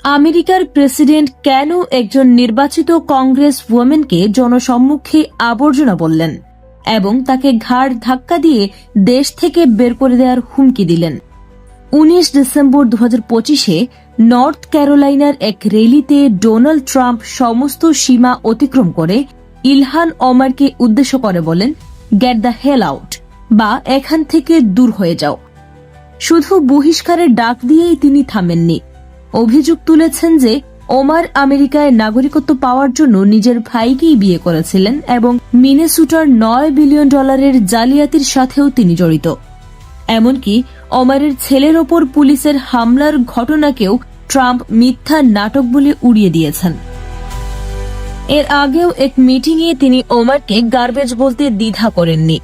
আমেরিকার প্রেসিডেন্ট কেন একজন নির্বাচিত কংগ্রেস ওয়ামেনকে জনসম্মুখে আবর্জনা বললেন এবং তাকে ঘাড় ধাক্কা দিয়ে দেশ থেকে বের করে দেওয়ার হুমকি দিলেন? 19 ডিসেম্বর 2025-এ নর্থ ক্যারোলাইনার এক র্যালিতে ডোনাল্ড ট্রাম্প সমস্ত সীমা অতিক্রম করে ইলহান ওমরকে উদ্দেশ্য করে বলেন, গেট দ্য হেল আউট, বা এখান থেকে দূর হয়ে যাও। শুধু বহিষ্কারের ডাক দিয়েই তিনি থামেননি। অভিযোগ তুলেছেন যে ওমর আমেরিকায় নাগরিকত্ব পাওয়ার জন্য নিজের ভাইকেই বিয়ে করেছিলেন এবং মিনেসোটার $9 বিলিয়ন জালিয়াতির সাথেও তিনি জড়িত। এমনকি ওমরের ছেলের ওপর পুলিশের হামলার ঘটনাকেও ট্রাম্প মিথ্যা নাটক বলে উড়িয়ে দিয়েছেন। এর আগেও এক মিটিংয়ে তিনি ওমরকে গার্বেজ বলতে দ্বিধা করেননি।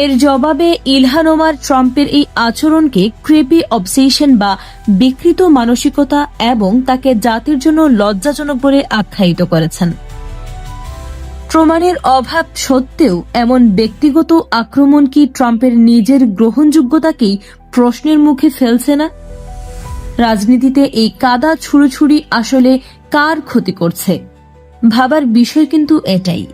এর জবাবে ইলহান ওমর ট্রাম্পের এই আচরণকে ক্রেপি অবসেশন বা বিকৃত মানসিকতা এবং তাকে জাতির জন্য লজ্জাজনক বলে আখ্যায়িত করেছেন। প্রমাণের অভাব সত্ত্বেও এমন ব্যক্তিগত আক্রমণ কি ট্রাম্পের নিজের গ্রহণযোগ্যতাকেই প্রশ্নের মুখে ফেলছে না? রাজনীতিতে এই কাদা ছুড়োছুড়ি আসলে কার ক্ষতি করছে? ভাবার বিষয় কিন্তু এটাই।